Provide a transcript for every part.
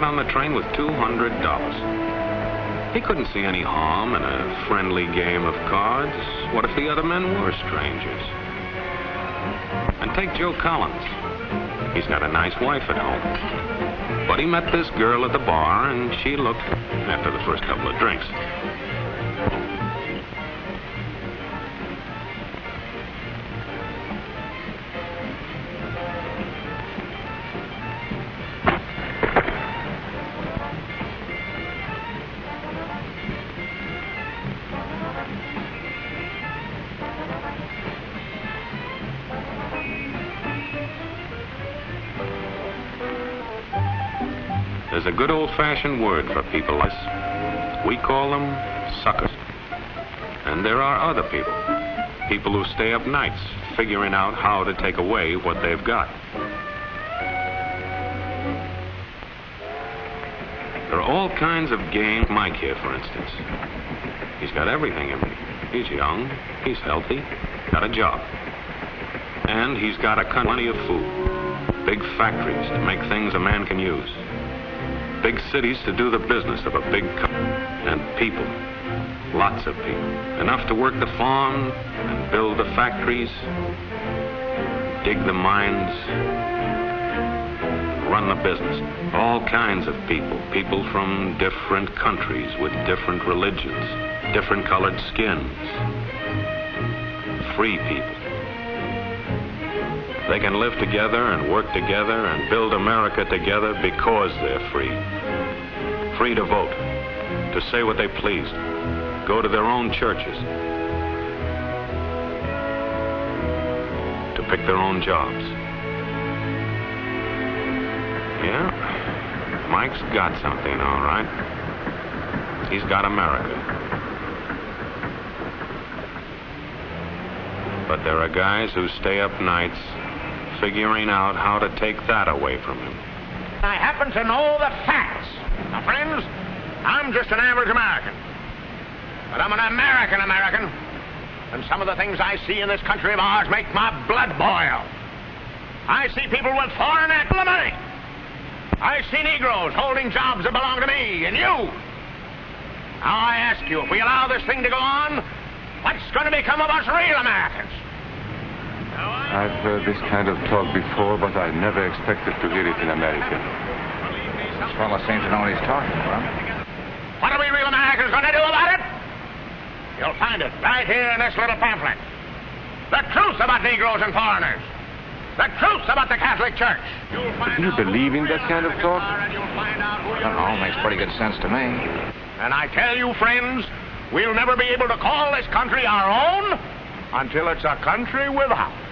got on the train with $200. He couldn't see any harm in a friendly game of cards. What if the other men were strangers? And take Joe Collins. He's got a nice wife at home. But he met this girl at the bar, and she looked after the first couple of drinks. There's a good old-fashioned word for people like us. We call them suckers. And there are other people who stay up nights figuring out how to take away what they've got. There are all kinds of games. Mike here, for instance. He's got everything in me. He's young, he's healthy, got a job. And he's got plenty of food. Big factories to make things a man can use. Big cities to do the business of a big company. And people. Lots of people. Enough to work the farm and build the factories, dig the mines, run the business. All kinds of people. People from different countries with different religions, different colored skins. Free people. They can live together and work together and build America together because they're free. Free to vote, to say what they please, go to their own churches, to pick their own jobs. Yeah, Mike's got something, all right. He's got America. But there are guys who stay up nights figuring out how to take that away from him. I happen to know the facts. Now, friends, I'm just an average American. But I'm an American. And some of the things I see in this country of ours make my blood boil. I see people with foreign money. I see Negroes holding jobs that belong to me and you. Now, I ask you, if we allow this thing to go on, what's going to become of us real Americans? I've heard this kind of talk before, but I never expected to hear it in America. This fellow seems to know what he's talking about. What are we real Americans going to do about it? You'll find it right here in this little pamphlet. The truth about Negroes and foreigners. The truth about the Catholic Church. Do you believe in that kind of talk? I don't know, makes pretty good sense to me. And I tell you, friends, we'll never be able to call this country our own until it's a country without.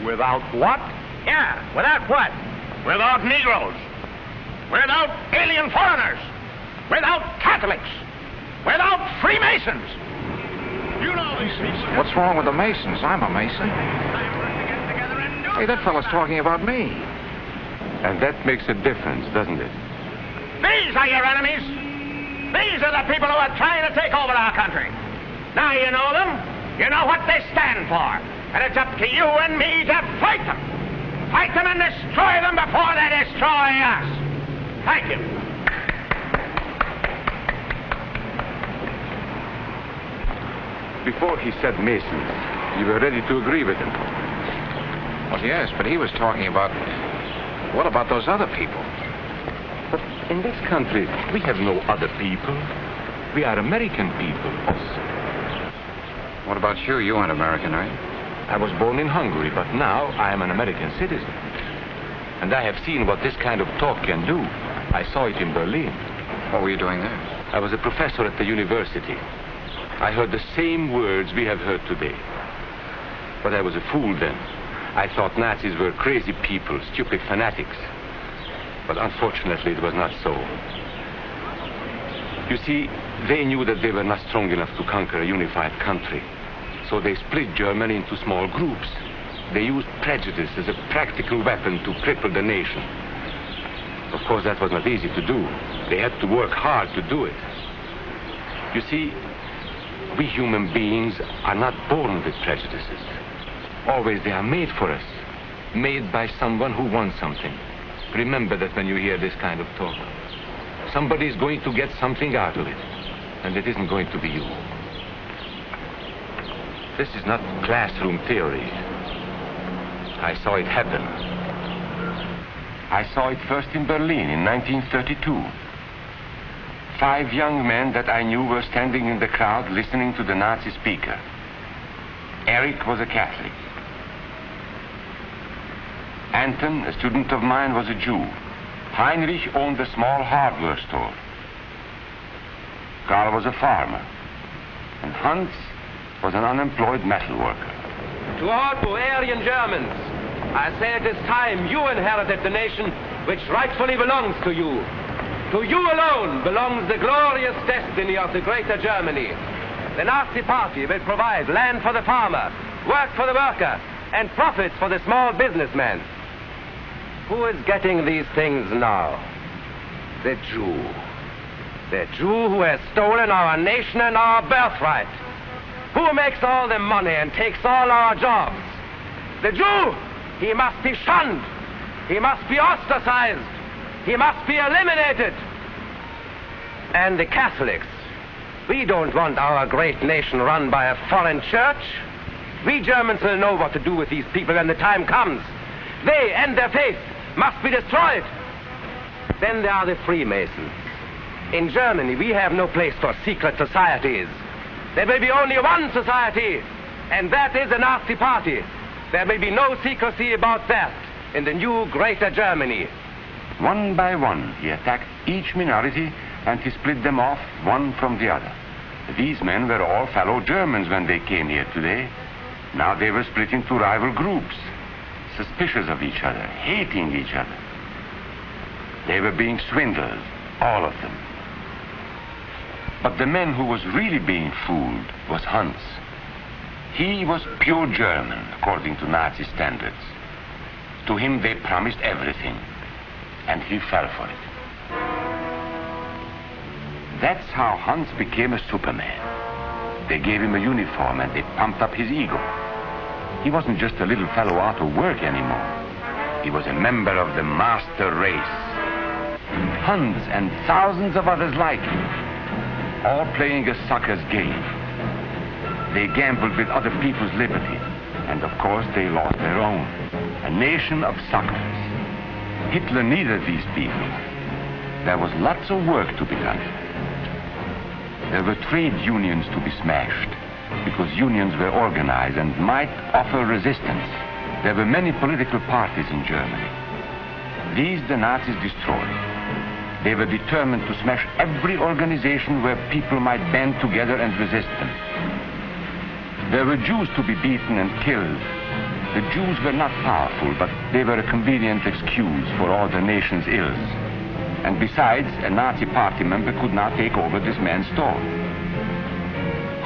Without what? Yeah, without what? Without Negroes. Without alien foreigners. Without Catholics. Without Freemasons. You know these people. What's wrong with the Masons? I'm a Mason. Hey, that fellow's talking about me. And that makes a difference, doesn't it? These are your enemies. These are the people who are trying to take over our country. Now you know them. You know what they stand for. And it's up to you and me to fight them. Fight them and destroy them before they destroy us. Thank you. Before he said Masons, you were ready to agree with him. Well, yes, but he was talking about... What about those other people? But in this country, we have no other people. We are American people. What about you? You aren't American, are you? I was born in Hungary, but now I am an American citizen. And I have seen what this kind of talk can do. I saw it in Berlin. What were you doing there? I was a professor at the university. I heard the same words we have heard today. But I was a fool then. I thought Nazis were crazy people, stupid fanatics. But unfortunately, it was not so. You see, they knew that they were not strong enough to conquer a unified country. So they split Germany into small groups. They used prejudice as a practical weapon to cripple the nation. Of course, that was not easy to do. They had to work hard to do it. You see, we human beings are not born with prejudices. Always they are made for us. Made by someone who wants something. Remember that when you hear this kind of talk. Somebody's going to get something out of it, and it isn't going to be you. This is not classroom theory. I saw it happen. I saw it first in Berlin in 1932. 5 young men that I knew were standing in the crowd listening to the Nazi speaker. Eric was a Catholic. Anton, a student of mine, was a Jew. Heinrich owned a small hardware store. Karl was a farmer. And Hans was an unemployed metal worker. To all Bohemian Germans, I say it is time you inherited the nation which rightfully belongs to you. To you alone belongs the glorious destiny of the greater Germany. The Nazi Party will provide land for the farmer, work for the worker, and profits for the small businessman. Who is getting these things now? The Jew. The Jew who has stolen our nation and our birthright. Who makes all the money and takes all our jobs? The Jew! He must be shunned. He must be ostracized. He must be eliminated. And the Catholics. We don't want our great nation run by a foreign church. We Germans will know what to do with these people when the time comes. They and their faith must be destroyed. Then there are the Freemasons. In Germany, we have no place for secret societies. There will be only one society, and that is the Nazi Party. There will be no secrecy about that in the new greater Germany. One by one, he attacked each minority and he split them off one from the other. These men were all fellow Germans when they came here today. Now they were split into rival groups, suspicious of each other, hating each other. They were being swindled, all of them. But the man who was really being fooled was Hans. He was pure German, according to Nazi standards. To him they promised everything, and he fell for it. That's how Hans became a Superman. They gave him a uniform and they pumped up his ego. He wasn't just a little fellow out of work anymore. He was a member of the master race. Hans and thousands of others like him, all playing a sucker's game. They gambled with other people's liberty, and of course they lost their own. A nation of suckers. Hitler needed these people. There was lots of work to be done. There were trade unions to be smashed, because unions were organized and might offer resistance. There were many political parties in Germany. These the Nazis destroyed. They were determined to smash every organization where people might band together and resist them. There were Jews to be beaten and killed. The Jews were not powerful, but they were a convenient excuse for all the nation's ills. And besides, a Nazi party member could not take over this man's store.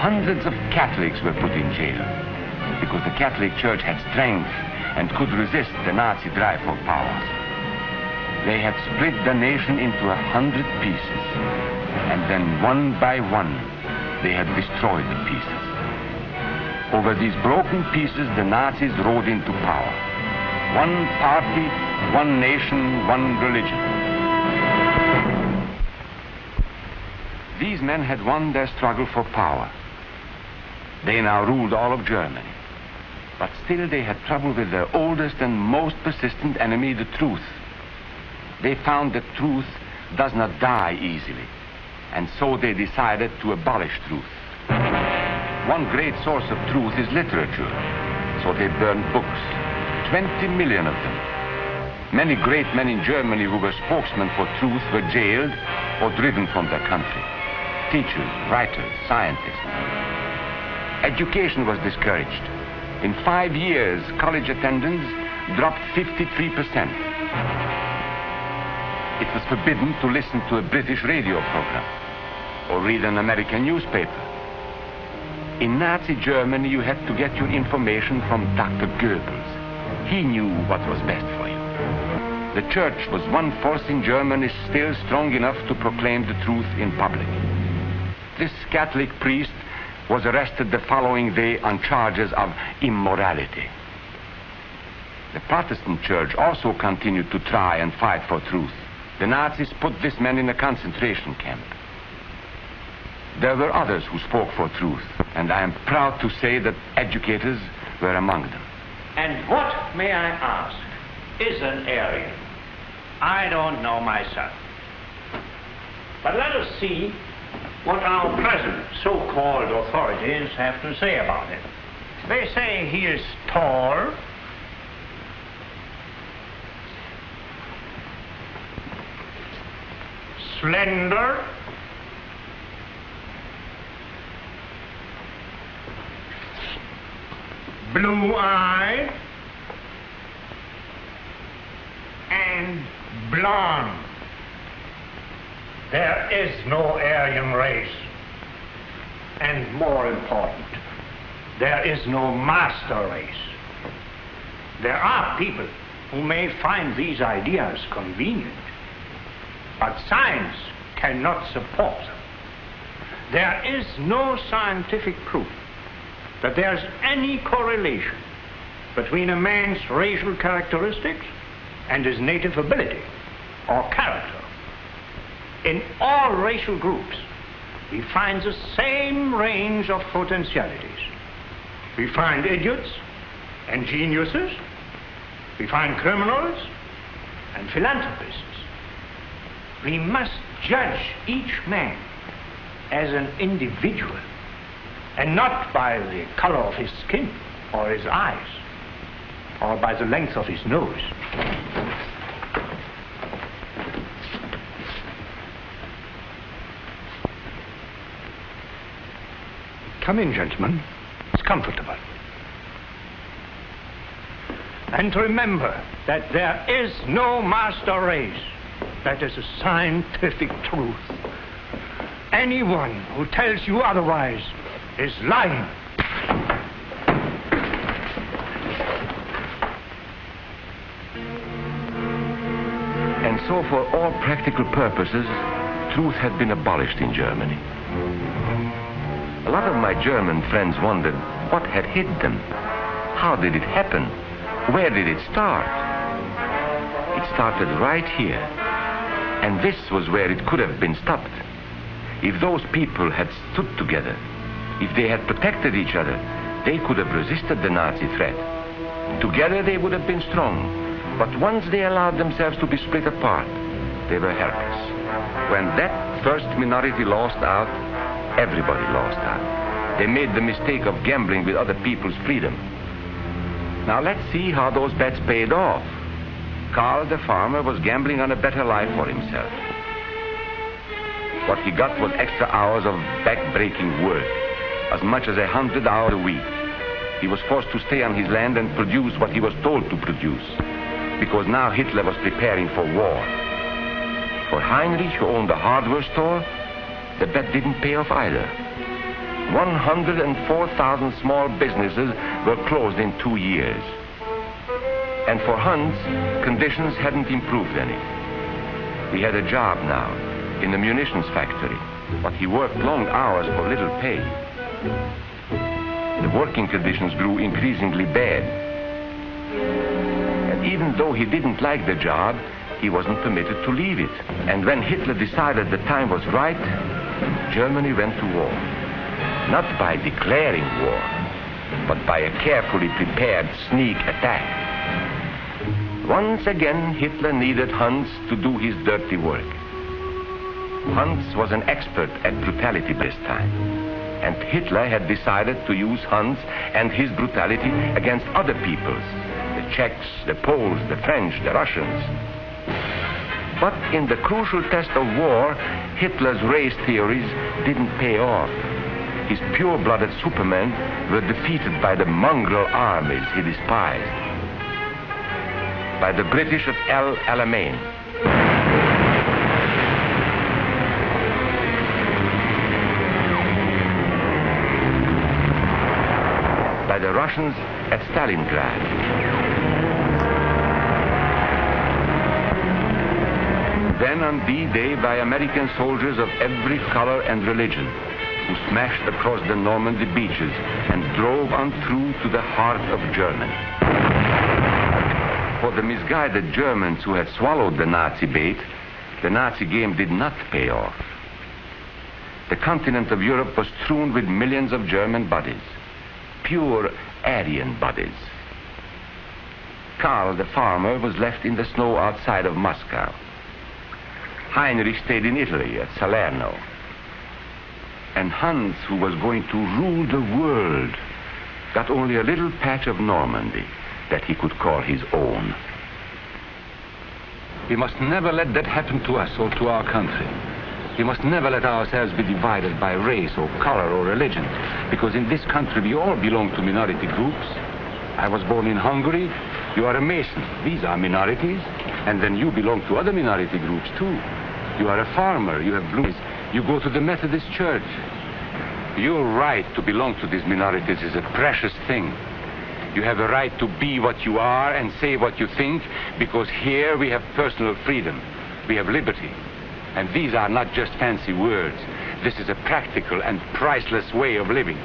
Hundreds of Catholics were put in jail because the Catholic Church had strength and could resist the Nazi drive for power. They had split the nation into 100 pieces, and then one by one, they had destroyed the pieces. Over these broken pieces, the Nazis rode into power. One party, one nation, one religion. These men had won their struggle for power. They now ruled all of Germany. But still they had trouble with their oldest and most persistent enemy, the truth. They found that truth does not die easily, and so they decided to abolish truth. One great source of truth is literature, so they burned books, 20 million of them. Many great men in Germany who were spokesmen for truth were jailed or driven from their country. Teachers, writers, scientists. Education was discouraged. In 5 years, college attendance dropped 53%. It was forbidden to listen to a British radio program or read an American newspaper. In Nazi Germany, you had to get your information from Dr. Goebbels. He knew what was best for you. The church was one force in Germany still strong enough to proclaim the truth in public. This Catholic priest was arrested the following day on charges of immorality. The Protestant church also continued to try and fight for truth. The Nazis put this man in a concentration camp. There were others who spoke for truth, and I am proud to say that educators were among them. And what, may I ask, is an Aryan? I don't know myself. But let us see what our present so-called authorities have to say about it. They say he is tall, slender, blue-eyed, and blonde. There is no Aryan race. And more important, there is no master race. There are people who may find these ideas convenient, but science cannot support them. There is no scientific proof that there's any correlation between a man's racial characteristics and his native ability or character. In all racial groups, we find the same range of potentialities. We find idiots and geniuses. We find criminals and philanthropists. We must judge each man as an individual and not by the color of his skin or his eyes or by the length of his nose. Come in, gentlemen. It's comfortable. And remember that there is no master race. That is a scientific truth. Anyone who tells you otherwise is lying. And so for all practical purposes, truth had been abolished in Germany. A lot of my German friends wondered what had hit them. How did it happen? Where did it start? It started right here. And this was where it could have been stopped. If those people had stood together, if they had protected each other, they could have resisted the Nazi threat. Together they would have been strong. But once they allowed themselves to be split apart, they were helpless. When that first minority lost out, everybody lost out. They made the mistake of gambling with other people's freedom. Now let's see how those bets paid off. Karl the farmer was gambling on a better life for himself. What he got was extra hours of back-breaking work, as much as 100 hours a week. He was forced to stay on his land and produce what he was told to produce, because now Hitler was preparing for war. For Heinrich, who owned a hardware store, the bet didn't pay off either. 104,000 small businesses were closed in 2 years. And for Hans, conditions hadn't improved any. He had a job now in the munitions factory, but he worked long hours for little pay. The working conditions grew increasingly bad. And even though he didn't like the job, he wasn't permitted to leave it. And when Hitler decided the time was right, Germany went to war. Not by declaring war, but by a carefully prepared sneak attack. Once again, Hitler needed Hans to do his dirty work. Hans was an expert at brutality this time, and Hitler had decided to use Hans and his brutality against other peoples, the Czechs, the Poles, the French, the Russians. But in the crucial test of war, Hitler's race theories didn't pay off. His pure-blooded supermen were defeated by the mongrel armies he despised, by the British at El Alamein. By the Russians at Stalingrad. Then on D-Day by American soldiers of every color and religion, who smashed across the Normandy beaches and drove on through to the heart of Germany. the misguided Germans who had swallowed the Nazi bait, the Nazi game did not pay off. The continent of Europe was strewn with millions of German bodies, pure Aryan bodies. Karl, the farmer, was left in the snow outside of Moscow. Heinrich stayed in Italy at Salerno. And Hans, who was going to rule the world, got only a little patch of Normandy that he could call his own. We must never let that happen to us or to our country. We must never let ourselves be divided by race or color or religion, because in this country we all belong to minority groups. I was born in Hungary. You are a Mason. These are minorities. And then you belong to other minority groups too. You are a farmer. You have blues. You go to the Methodist Church. Your right to belong to these minorities is a precious thing. You have a right to be what you are and say what you think, because here we have personal freedom. We have liberty. And these are not just fancy words. This is a practical and priceless way of living.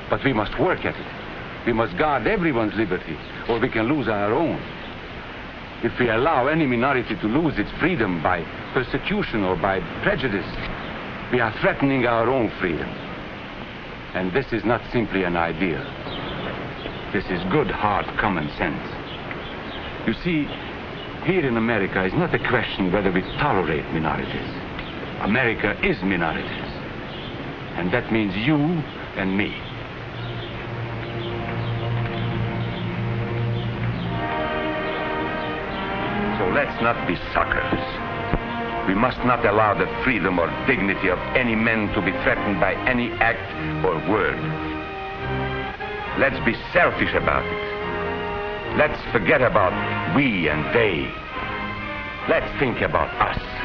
But we must work at it. We must guard everyone's liberty, or we can lose our own. If we allow any minority to lose its freedom by persecution or by prejudice, we are threatening our own freedom. And this is not simply an idea. This is good, hard common sense. You see, here in America is not a question whether we tolerate minorities. America is minorities. And that means you and me. So let's not be suckers. We must not allow the freedom or dignity of any man to be threatened by any act or word. Let's be selfish about it. Let's forget about we and they. Let's think about us.